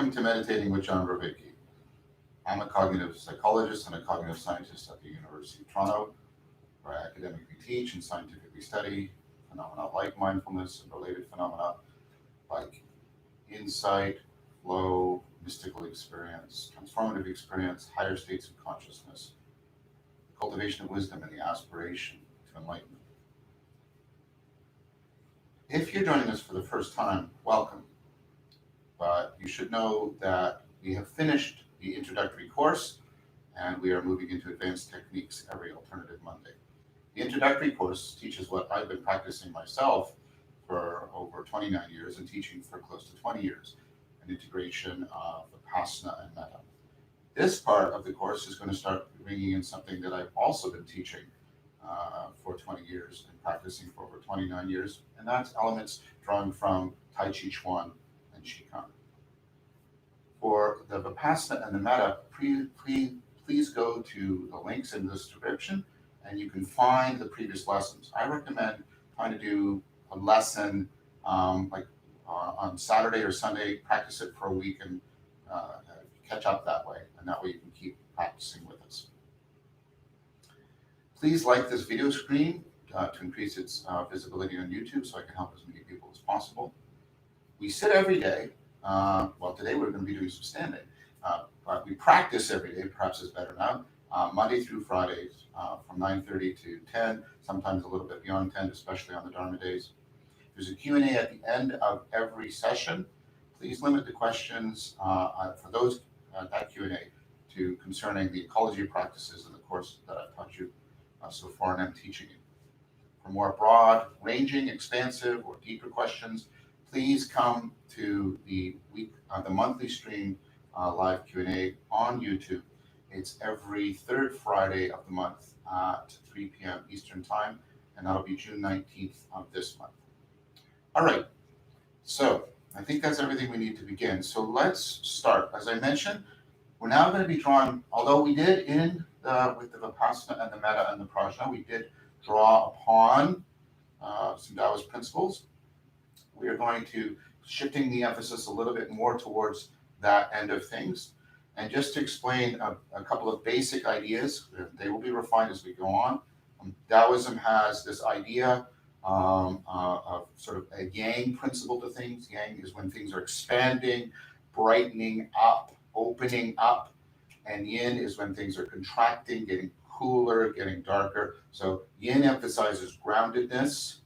Welcome to Meditating with John Vervaeke. I'm a cognitive psychologist and a cognitive scientist at the University of Toronto, where I academically teach and scientifically study phenomena like mindfulness and related phenomena like insight, flow, mystical experience, transformative experience, higher states of consciousness, the cultivation of wisdom, and the aspiration to enlightenment. If you're joining us for the first time, welcome. But you should know that we have finished the introductory course and we are moving into advanced techniques every alternative Monday. The introductory course teaches what I've been practicing myself for over 29 years and teaching for close to 20 years, an integration of Vipassana and Metta. This part of the course is going to start bringing in something that I've also been teaching for 20 years and practicing for over 29 years, and that's elements drawn from Tai Chi Chuan and Qigong. For the Vipassana and the Metta, please go to the links in the description and you can find the previous lessons. I recommend trying to do a lesson on Saturday or Sunday, practice it for a week and catch up that way, and that way you can keep practicing with us. Please like this video screen to increase its visibility on YouTube so I can help as many people as possible. We sit every day. Well, today we're going to be doing some standing, but we practice every day, perhaps is better now, Monday through Fridays from 9:30 to 10, sometimes a little bit beyond 10, especially on the Dharma days. There's a Q&A at the end of every session. Please limit the questions for those that Q&A to concerning the ecology of practices in the course that I've taught you so far and I'm teaching you. For more broad, ranging, expansive, or deeper questions, please come to the monthly stream live Q&A on YouTube. It's every third Friday of the month at 3 p.m. Eastern Time, and that'll be June 19th of this month. All right, so I think that's everything we need to begin. So let's start. As I mentioned, we're now going to be drawing, although we did with the Vipassana and the Metta and the Prajna, we did draw upon some Taoist principles. We are going to shifting the emphasis a little bit more towards that end of things. And just to explain a couple of basic ideas, they will be refined as we go on. Taoism has this idea of sort of a yang principle to things. Yang is when things are expanding, brightening up, opening up. And yin is when things are contracting, getting cooler, getting darker. So yin emphasizes groundedness,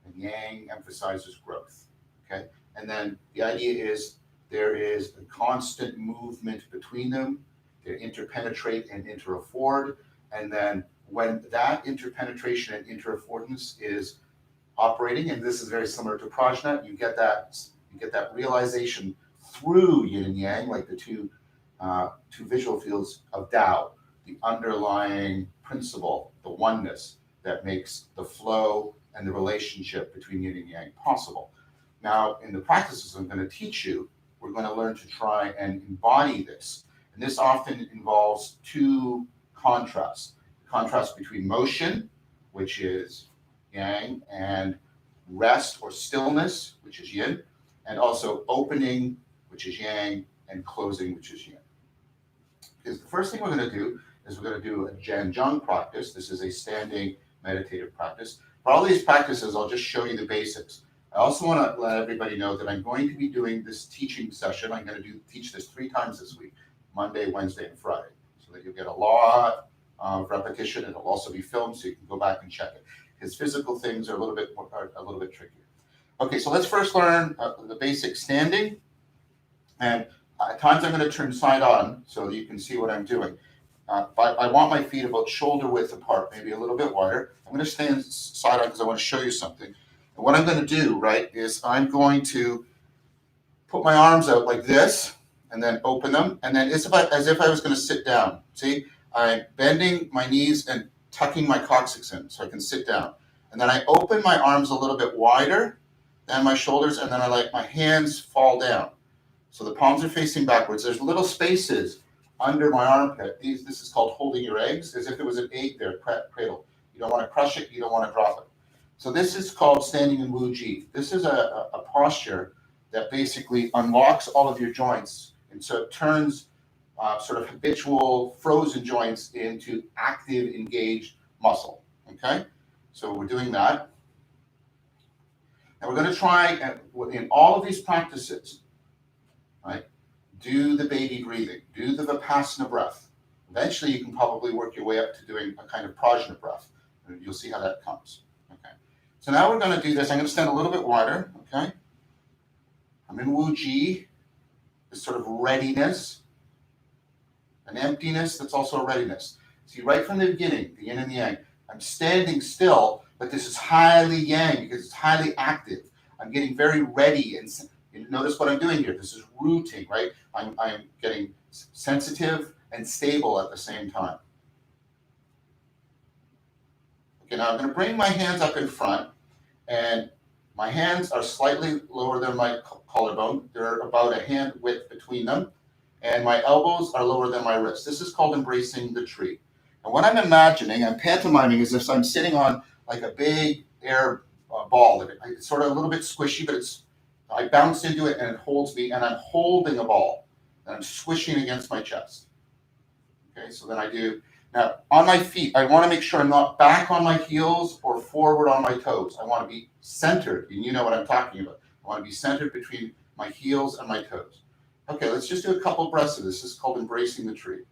and yang emphasizes growth. Okay, and then the idea is there is a constant movement between them. They interpenetrate and interafford, and then when that interpenetration and interaffordance is operating, and this is very similar to Prajna, you get that realization through yin and yang, like the two visual fields of Tao, the underlying principle, the oneness that makes the flow and the relationship between yin and yang possible. Now, in the practices I'm going to teach you, we're going to learn to try and embody this. And this often involves two contrasts. Contrast between motion, which is yang, and rest or stillness, which is yin, and also opening, which is yang, and closing, which is yin. Because the first thing we're going to do is we're going to do a Jong practice. This is a standing meditative practice. For all these practices, I'll just show you the basics. I also want to let everybody know that I'm going to be doing this teaching session. I'm going to teach this 3 times this week, Monday, Wednesday, and Friday, so that you'll get a lot of repetition. It'll also be filmed, so you can go back and check it. Because physical things are a little bit trickier. Okay, so let's first learn the basic standing. And at times I'm going to turn side on so you can see what I'm doing. But I want my feet about shoulder width apart, maybe a little bit wider. I'm going to stand side on because I want to show you something. And what I'm going to do, right, is I'm going to put my arms out like this and then open them. And then it's about as if I was going to sit down. See, I'm bending my knees and tucking my coccyx in so I can sit down. And then I open my arms a little bit wider than my shoulders, and then I let my hands fall down. So the palms are facing backwards. There's little spaces under my armpit. This is called holding your eggs, as if there was an egg there, cradle. You don't want to crush it. You don't want to drop it. So this is called standing in Wu Ji. This is a posture that basically unlocks all of your joints And so it turns sort of habitual frozen joints into active, engaged muscle. Okay? So we're doing that. And we're going to try, in all of these practices, right, do the baby breathing, do the Vipassana breath. Eventually, you can probably work your way up to doing a kind of prajna breath. And you'll see how that comes. Okay. So now we're going to do this. I'm going to stand a little bit wider. Okay. I'm in Wu Ji, this sort of readiness, an emptiness that's also a readiness. See, right from the beginning, the yin and the yang, I'm standing still, but this is highly yang because it's highly active. I'm getting very ready, and notice what I'm doing here. This is rooting, right? I'm getting sensitive and stable at the same time. Okay, now I'm going to bring my hands up in front, and my hands are slightly lower than my collarbone. They're about a hand width between them, and my elbows are lower than my wrists. This is called embracing the tree. And what I'm imagining, I'm pantomiming, is if I'm sitting on like a big air ball. It's sort of a little bit squishy, but I bounce into it and it holds me, and I'm holding a ball, and I'm squishing against my chest. Okay, so then I do. Now, on my feet, I want to make sure I'm not back on my heels or forward on my toes. I want to be centered, and you know what I'm talking about. I want to be centered between my heels and my toes. Okay, let's just do a couple breaths of this. This is called embracing the tree.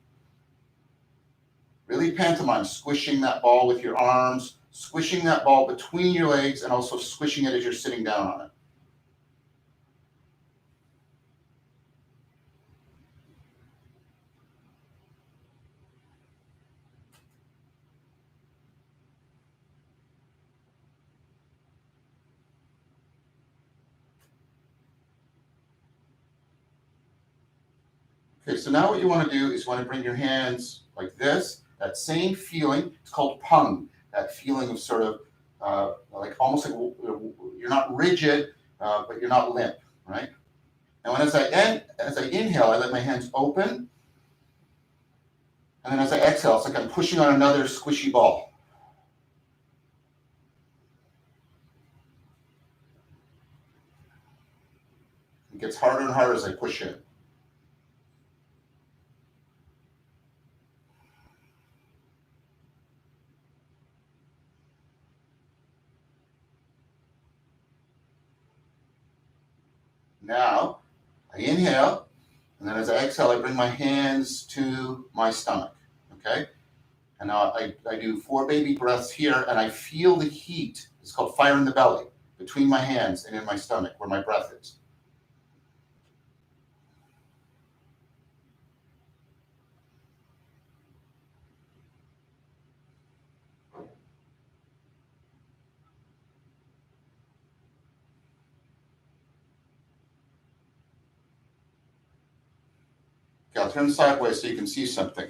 Really pantomime, squishing that ball with your arms, squishing that ball between your legs, and also squishing it as you're sitting down on it. Okay, so now what you want to do is you want to bring your hands like this, that same feeling, it's called pung, that feeling of sort of like almost like you're not rigid, but you're not limp, right? And as I inhale, I let my hands open, and then as I exhale, it's like I'm pushing on another squishy ball. It gets harder and harder as I push in. Now, I inhale, and then as I exhale, I bring my hands to my stomach, okay? And now I do 4 baby breaths here, and I feel the heat. It's called fire in the belly, between my hands and in my stomach, where my breath is. Okay, I'll turn sideways so you can see something.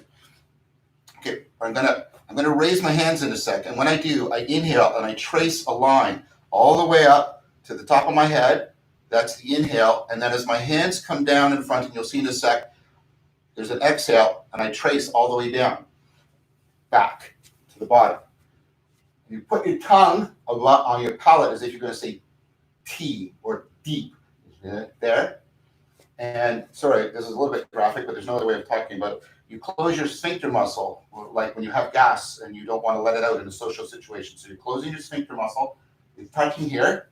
Okay, I'm gonna raise my hands in a sec, and when I do, I inhale and I trace a line all the way up to the top of my head. That's the inhale, and then as my hands come down in front, and you'll see in a sec, there's an exhale, and I trace all the way down, back to the bottom. You put your tongue on your palate as if you're going to say T or deep. There. And sorry, this is a little bit graphic, but there's no other way of talking about it. You close your sphincter muscle, like when you have gas and you don't want to let it out in a social situation. So you're closing your sphincter muscle. It's touching here.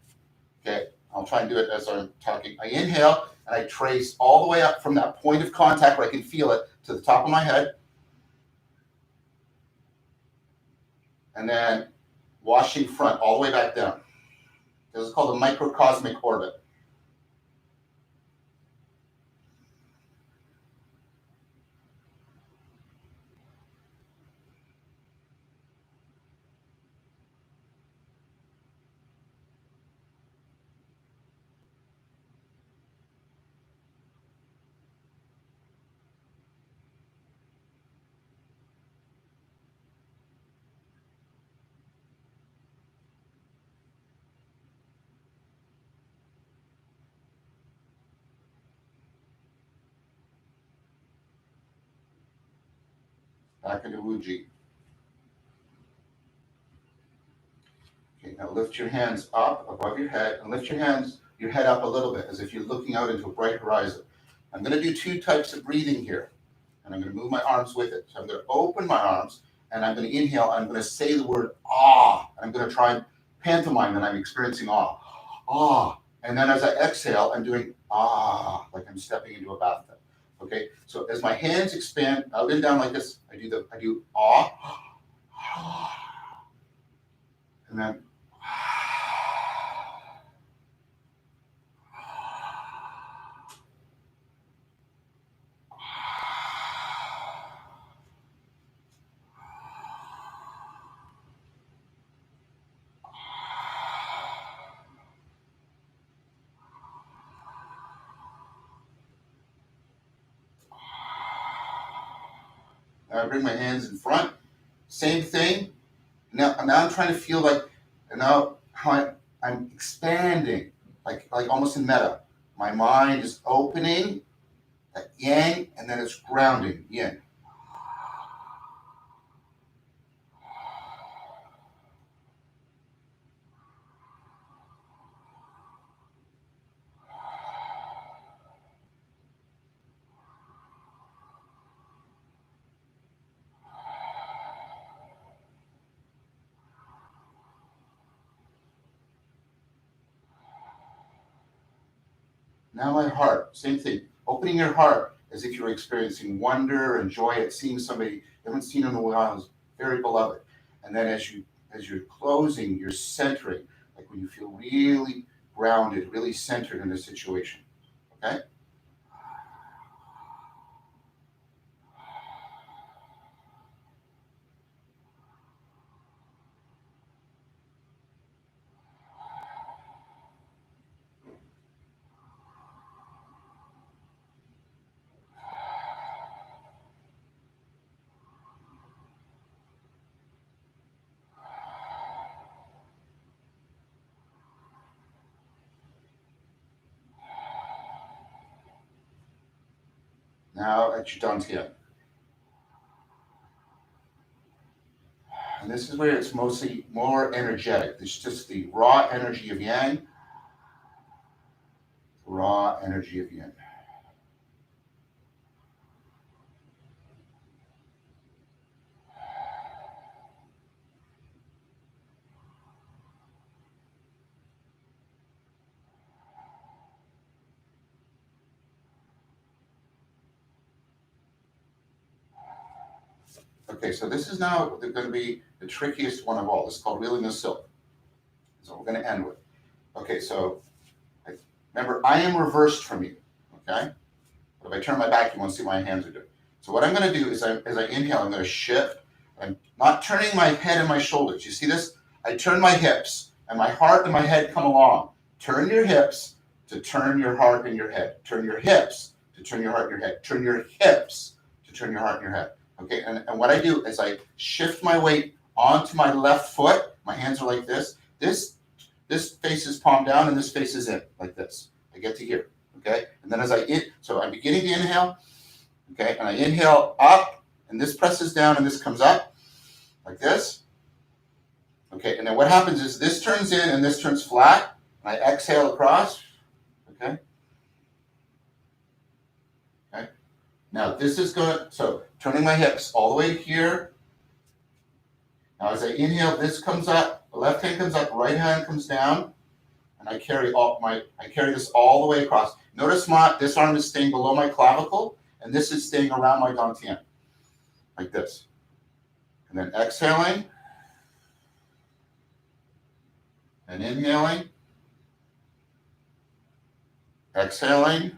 Okay, I'll try and do it as I'm talking. I inhale and I trace all the way up from that point of contact where I can feel it to the top of my head. And then washing front all the way back down. This is called a microcosmic orbit. Back into Wuji. Okay, now lift your hands up above your head and lift your head up a little bit as if you're looking out into a bright horizon. I'm going to do 2 types of breathing here, and I'm going to move my arms with it. So I'm going to open my arms, and I'm going to inhale. I'm going to say the word ah, and I'm going to try and pantomime that I'm experiencing ah, ah. And then as I exhale, I'm doing ah, like I'm stepping into a bathtub. Okay, so as my hands expand out and down like this, I do ah, and then I bring my hands in front. Same thing. Now I'm trying to feel like, now how I'm expanding, like almost in metta. My mind is opening, like yang, and then it's grounding, yin. Now my heart, same thing. Opening your heart as if you're experiencing wonder and joy at seeing somebody you haven't seen in a while, is very beloved. And then as you're closing, you're centering, like when you feel really grounded, really centered in a situation. Okay? Now at your dantian. And this is where it's mostly more energetic. It's just the raw energy of yang, raw energy of yin. Okay, so this is now going to be the trickiest one of all. This is called wheeling the silk. That's what we're going to end with. Okay, so remember, I am reversed from you. Okay, but if I turn my back, you won't see what my hands are doing. So what I'm going to do is, as I inhale, I'm going to shift. I'm not turning my head and my shoulders. You see this? I turn my hips, and my heart and my head come along. Turn your hips to turn your heart and your head. Turn your hips to turn your heart and your head. Turn your hips to turn your heart and your head. Okay, and what I do is I shift my weight onto my left foot. My hands are like this. This faces palm down, and this faces in, like this. I get to here, okay? And then so I'm beginning to inhale, okay? And I inhale up, and this presses down, and this comes up, like this. Okay, and then what happens is this turns in, and this turns flat, and I exhale across, okay? Okay. Now this is so turning my hips all the way here. Now as I inhale, this comes up, the left hand comes up, right hand comes down, and I carry this all the way across. Notice this arm is staying below my clavicle, and this is staying around my dantian, like this. And then exhaling, and inhaling, exhaling,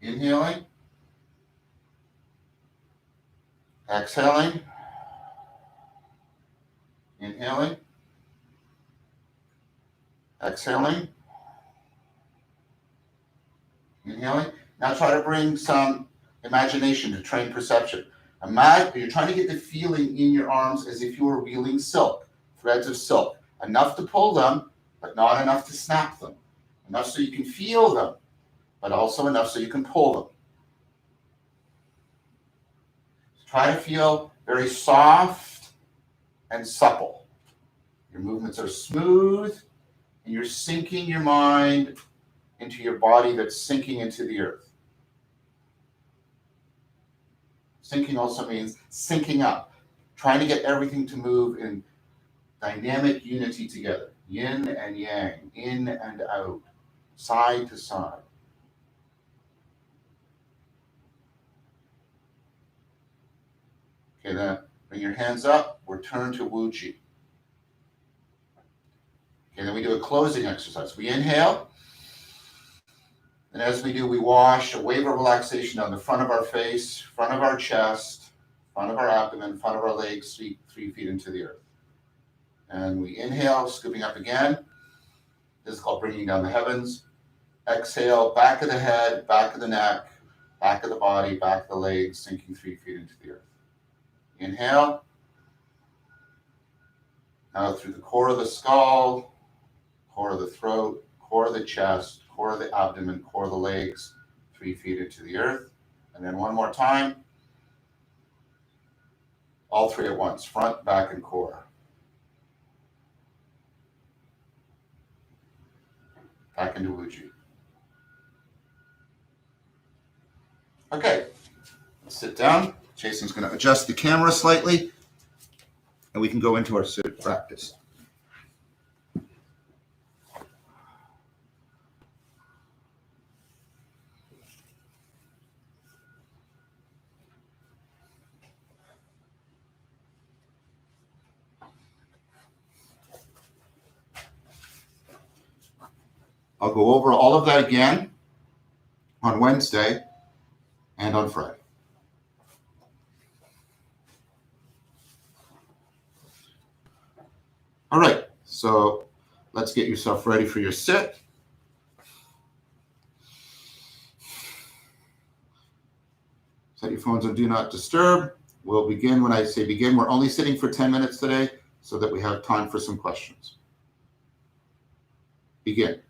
inhaling, exhaling, inhaling, exhaling, inhaling. Now try to bring some imagination to train perception. You're trying to get the feeling in your arms as if you were wheeling silk, threads of silk. Enough to pull them, but not enough to snap them. Enough so you can feel them, but also enough so you can pull them. Try to feel very soft and supple. Your movements are smooth, and you're sinking your mind into your body that's sinking into the earth. Sinking also means syncing up, trying to get everything to move in dynamic unity together. Yin and yang, in and out, side to side. Okay, then bring your hands up, return to Wuji. Okay, then we do a closing exercise. We inhale, and as we do, we wash a wave of relaxation down the front of our face, front of our chest, front of our abdomen, front of our legs, 3 feet into the earth. And we inhale, scooping up again. This is called bringing down the heavens. Exhale, back of the head, back of the neck, back of the body, back of the legs, sinking 3 feet into the earth. Inhale. Now through the core of the skull, core of the throat, core of the chest, core of the abdomen, core of the legs, 3 feet into the earth. And then one more time. All three at once, front, back, and core. Back into Wuji. Okay, let's sit down. Jason's going to adjust the camera slightly, and we can go into our sit practice. I'll go over all of that again on Wednesday and on Friday. All right, so let's get yourself ready for your sit. Set your phones on Do Not Disturb. We'll begin when I say begin. We're only sitting for 10 minutes today so that we have time for some questions. Begin.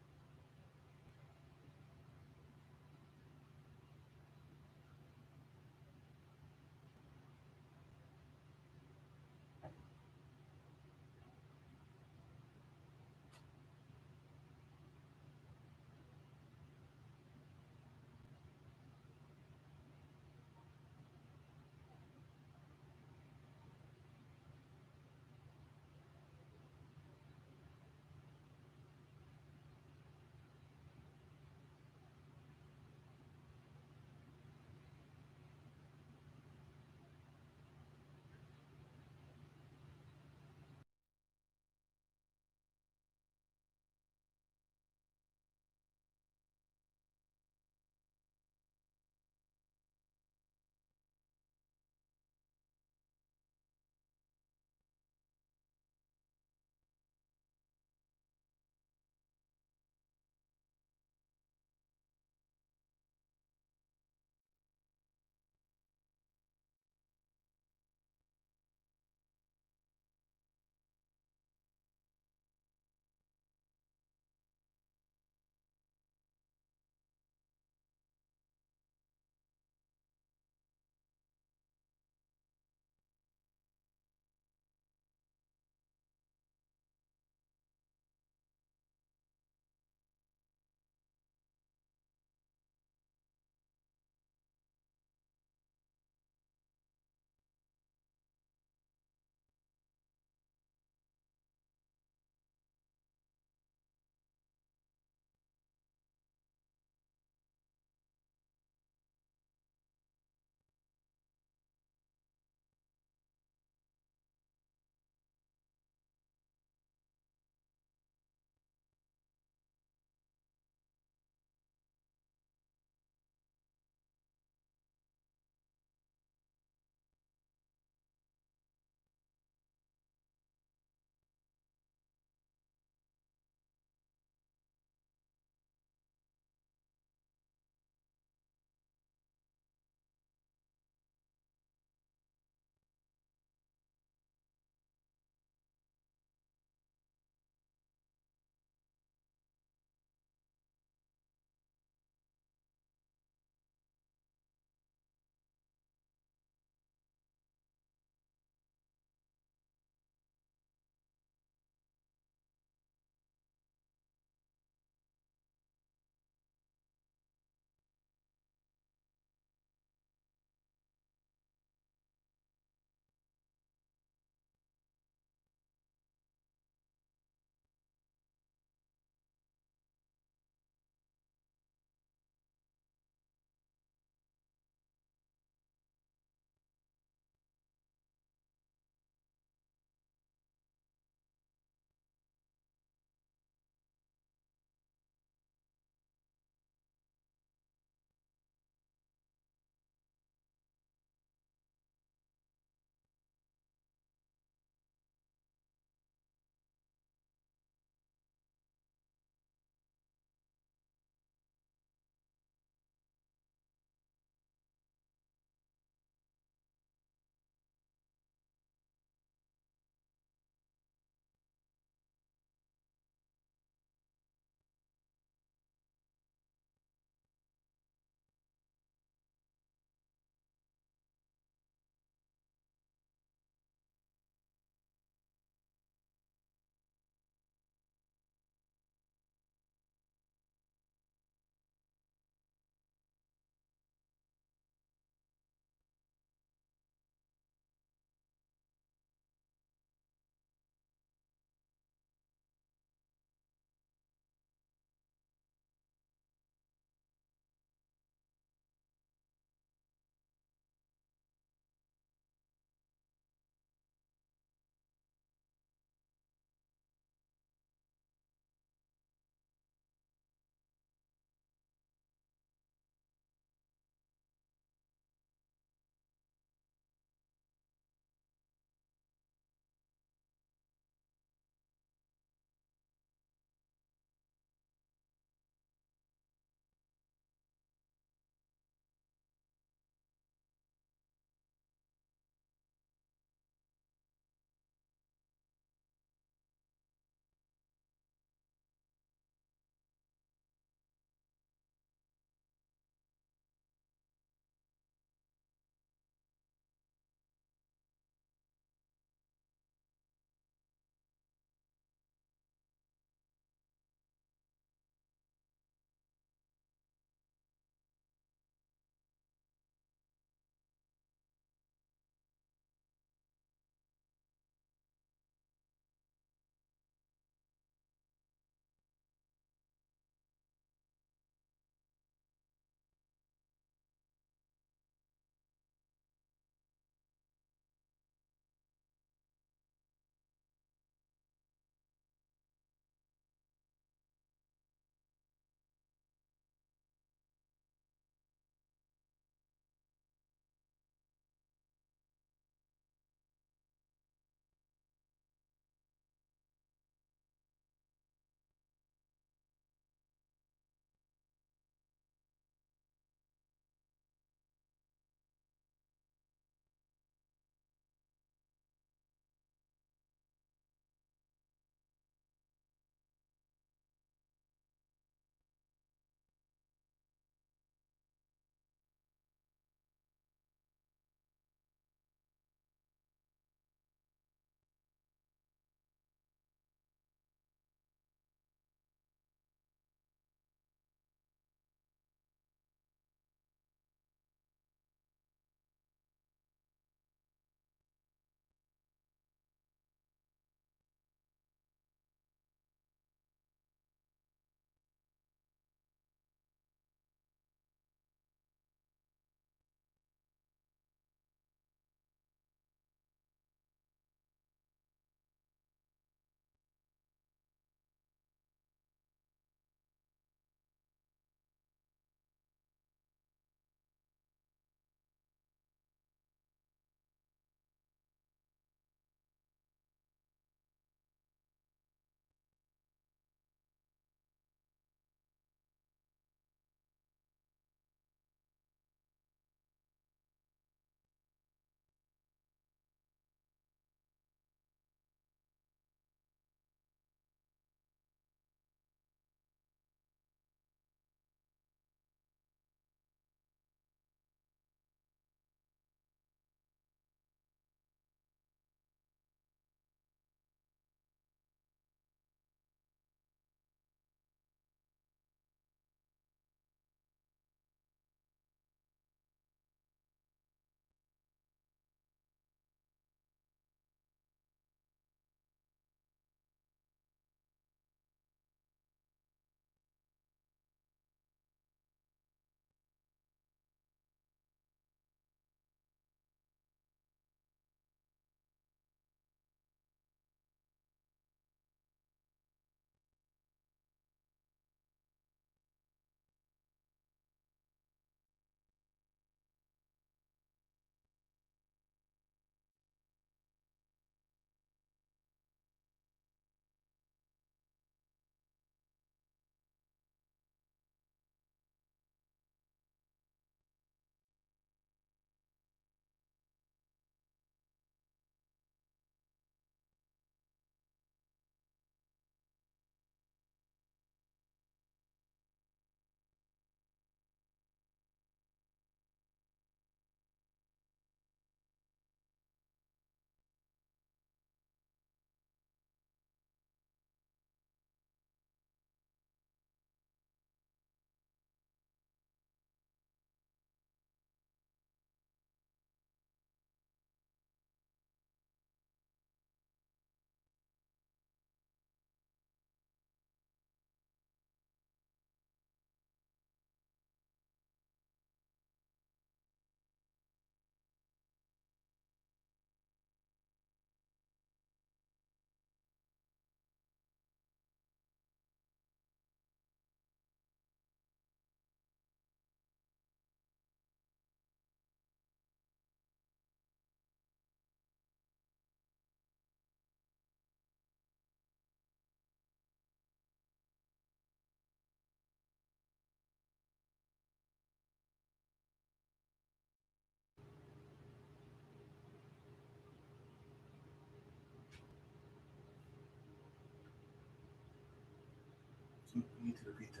You need to repeat that.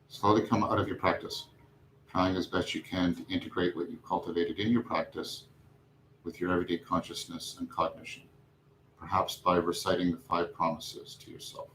Slowly come out of your practice, trying as best you can to integrate what you've cultivated in your practice with your everyday consciousness and cognition, perhaps by reciting the 5 promises to yourself.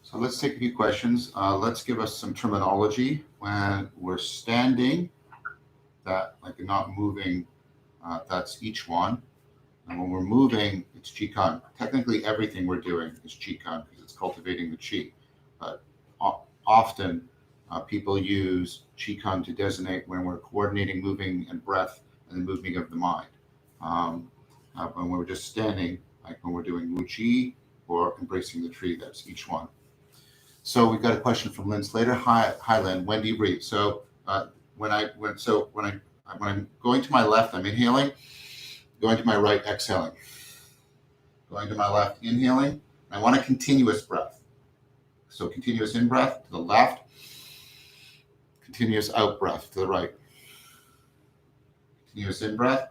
So let's take a few questions. Let's give us some terminology. When we're standing, that like not moving, that's each one. And when we're moving, it's Qigong. Technically, everything we're doing is Qigong because it's cultivating the Qi. But often, people use Qigong to designate when we're coordinating moving and breath and the moving of the mind. When we're just standing, like when we're doing Wu Qi or embracing the tree, that's each one. So we've got a question from Lynn Slater. Hi Lynn. When do you breathe? So when I'm going to my left, I'm inhaling. Going to my right, exhaling. Going to my left, inhaling. I want a continuous breath. So continuous in breath to the left, continuous out breath to the right. Continuous in breath,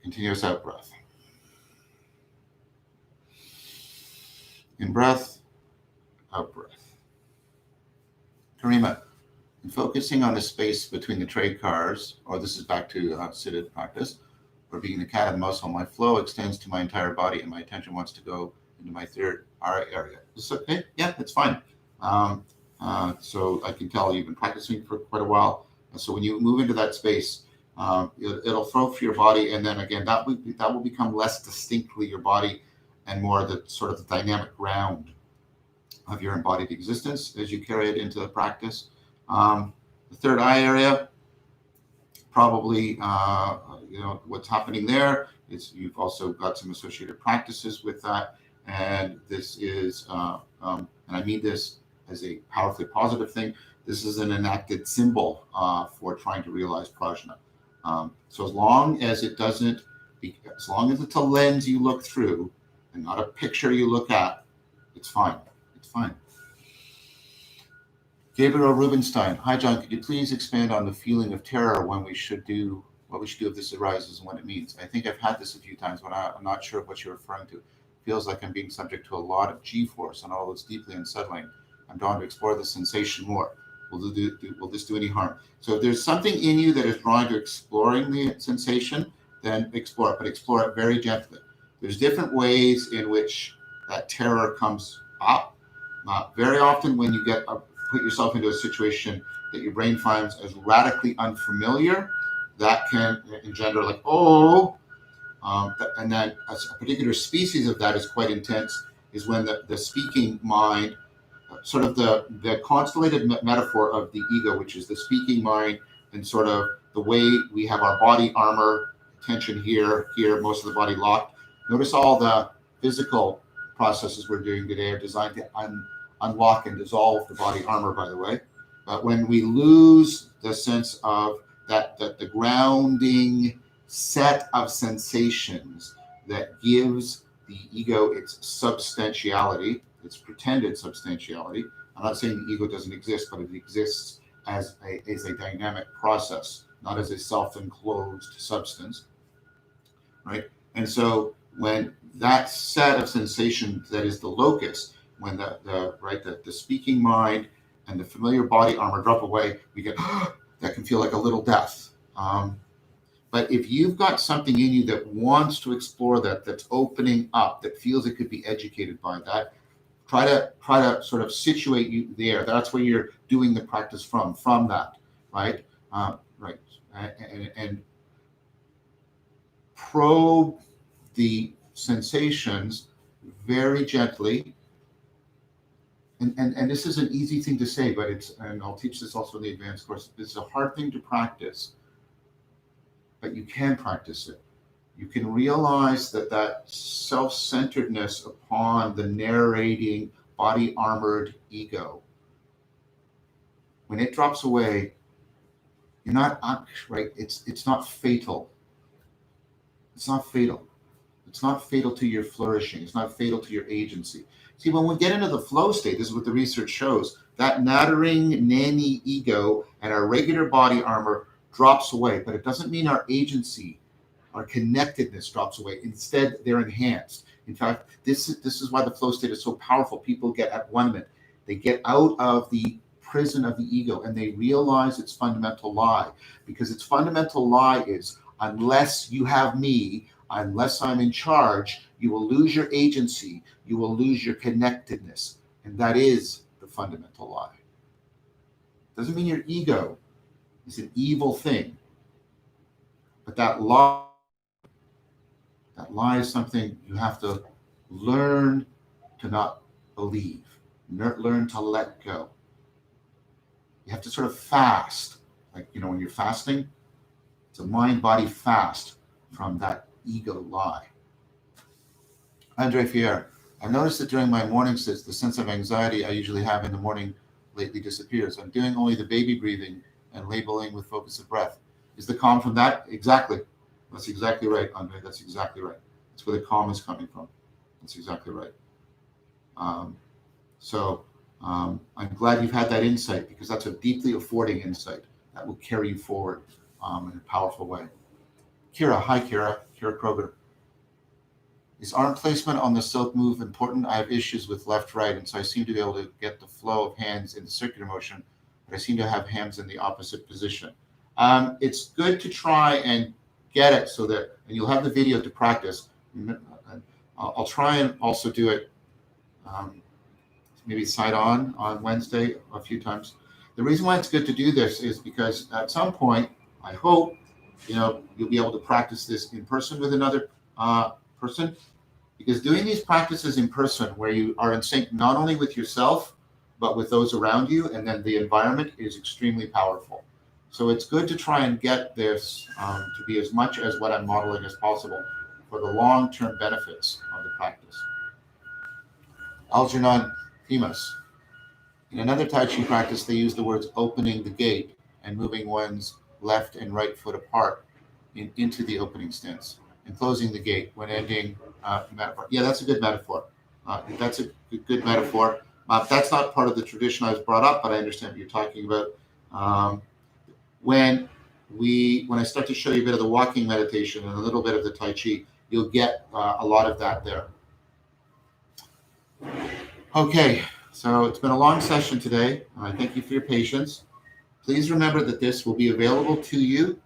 continuous out breath. In breath, out breath. Karima, in focusing on the space between the trade cars, or this is back to seated practice, or being the cat and mouse, my flow extends to my entire body and my attention wants to go into my third eye area. Is this okay? Yeah, it's fine. So I can tell you've been practicing for quite a while. So when you move into that space, it'll flow through your body, and then again, that will become less distinctly your body and more the sort of the dynamic ground of your embodied existence as you carry it into the practice. The third eye area, probably, what's happening there is you've also got some associated practices with that. And this is, and I mean this as a powerfully positive thing, this is an enacted symbol for trying to realize prajna. So as long as it's a lens you look through and not a picture you look at, it's fine. It's fine. Gabriel Rubenstein. Hi, John. Could you please expand on the feeling of terror what we should do if this arises and what it means? I think I've had this a few times, but I'm not sure what you're referring to. It feels like I'm being subject to a lot of G-force and all that's deeply unsettling. I'm drawn to explore the sensation more. Will this do any harm? So if there's something in you that is drawn to exploring the sensation, then explore it, but explore it very gently. There's different ways in which that terror comes up. Very often when you put yourself into a situation that your brain finds as radically unfamiliar, that can engender like, and then a particular species of that is quite intense, is when the speaking mind, sort of the constellated metaphor of the ego, which is the speaking mind and sort of the way we have our body armor, tension here, most of the body locked. Notice all the physical processes we're doing today are designed to unlock and dissolve the body armor, by the way. But when we lose the sense of that the grounding set of sensations that gives the ego its substantiality, its pretended substantiality. I'm not saying the ego doesn't exist, but it exists as a dynamic process, not as a self-enclosed substance, right? And so when that set of sensations that is the locus, when the speaking mind and the familiar body armor drop away, we get that can feel like a little death. But if you've got something in you that wants to explore that, that's opening up, that feels it could be educated by that, try to sort of situate you there. That's where you're doing the practice from that, right? Right. And probe the sensations very gently. And this is an easy thing to say, but and I'll teach this also in the advanced course. This is a hard thing to practice, but you can practice it. You can realize that self-centeredness upon the narrating, body-armored ego, when it drops away, you're not, right? It's not fatal. It's not fatal. It's not fatal to your flourishing. It's not fatal to your agency. See, when we get into the flow state, this is what the research shows, that nattering nanny ego and our regular body armor drops away, but it doesn't mean our agency, our connectedness drops away. Instead, they're enhanced. In fact, this is why the flow state is so powerful. People get at one-ment. They get out of the prison of the ego and they realize its fundamental lie. Because its fundamental lie is, unless you have me, unless I'm in charge, you will lose your agency, you will lose your connectedness. And that is the fundamental lie. Doesn't mean your ego is an evil thing. But that lie is something you have to learn to not believe, learn to let go. You have to sort of fast. Like, when you're fasting, it's a mind-body fast from that ego lie. Andre Fier, I've noticed that during my mornings, the sense of anxiety I usually have in the morning lately disappears. I'm doing only the baby breathing and labeling with focus of breath. Is the calm from that? Exactly. That's exactly right, Andre. That's exactly right. That's where the calm is coming from. That's exactly right. So I'm glad you've had that insight, because that's a deeply affording insight that will carry you forward in a powerful way. Kira, hi Kira Kroger. Is arm placement on the silk move important? I have issues with left-right, and so I seem to be able to get the flow of hands in the circular motion, but I seem to have hands in the opposite position. It's good to try and get it so that, and you'll have the video to practice. I'll try and also do it maybe side on Wednesday a few times. The reason why it's good to do this is because at some point, I hope, you'll be able to practice this in person with another person, because doing these practices in person where you are in sync not only with yourself, but with those around you, and then the environment, is extremely powerful. So it's good to try and get this to be as much as what I'm modeling as possible for the long-term benefits of the practice. Algernon Themis. In another Tai Chi practice, they use the words opening the gate and moving one's left and right foot apart into the opening stance, and closing the gate when ending metaphor. Yeah, that's a good metaphor. That's a good metaphor. That's not part of the tradition I was brought up, but I understand what you're talking about. When I start to show you a bit of the walking meditation and a little bit of the Tai Chi, you'll get a lot of that there. Okay, so it's been a long session today. I thank you for your patience. Please remember that this will be available to you,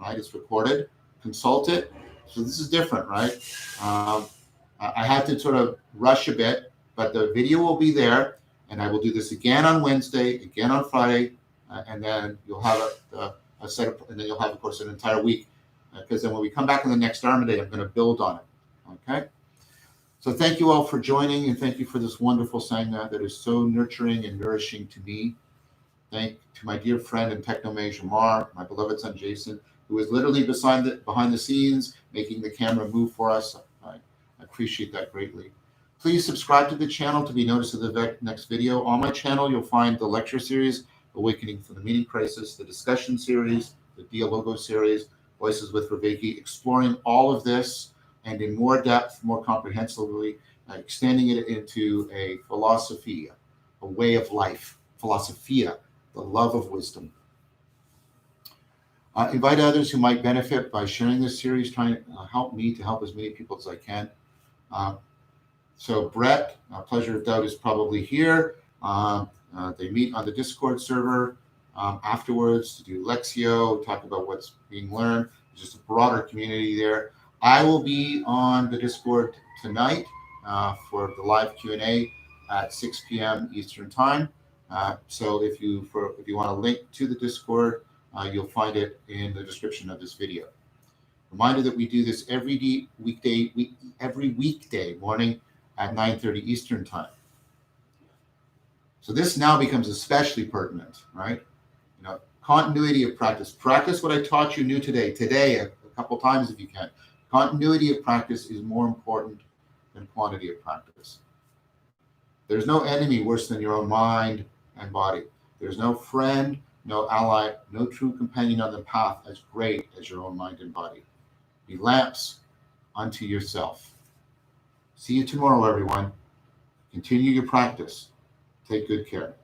right? It's recorded. Consult it. So this is different, right? I had to sort of rush a bit, but the video will be there, and I will do this again on Wednesday, again on Friday, and then you'll have a set of, and then you'll have, of course, an entire week, because then when we come back on the next Dharma Day, I'm going to build on it. Okay. So thank you all for joining, and thank you for this wonderful Sangha that is so nurturing and nourishing to me. Thank to my dear friend and Technomay Jamar, my beloved son Jason, who is literally behind the scenes, making the camera move for us. I appreciate that greatly. Please subscribe to the channel to be noticed of the next video. On my channel, you'll find the lecture series Awakening from the Meaning Crisis, the discussion series, the Dialogo series, Voices with Vervaeke, exploring all of this and in more depth, more comprehensively, extending it into a philosophia, a way of life, philosophia, the love of wisdom. Invite others who might benefit by sharing this series, trying to help me to help as many people as I can. So Brett, Pleasure of Doubt, is probably here. They meet on the Discord server afterwards to do Lexio, talk about what's being learned. There's just a broader community there. I will be on the Discord tonight for the live Q&A at 6 p.m. Eastern Time. So if you want a link to the Discord, you'll find it in the description of this video. Reminder that we do this every weekday morning at 9:30 Eastern Time. So this now becomes especially pertinent, right? Continuity of practice. Practice what I taught you new today a couple times if you can. Continuity of practice is more important than quantity of practice. There's no enemy worse than your own mind and body. There's no friend, no ally, no true companion on the path as great as your own mind and body. Be lamps unto yourself. See you tomorrow, everyone. Continue your practice. Take good care.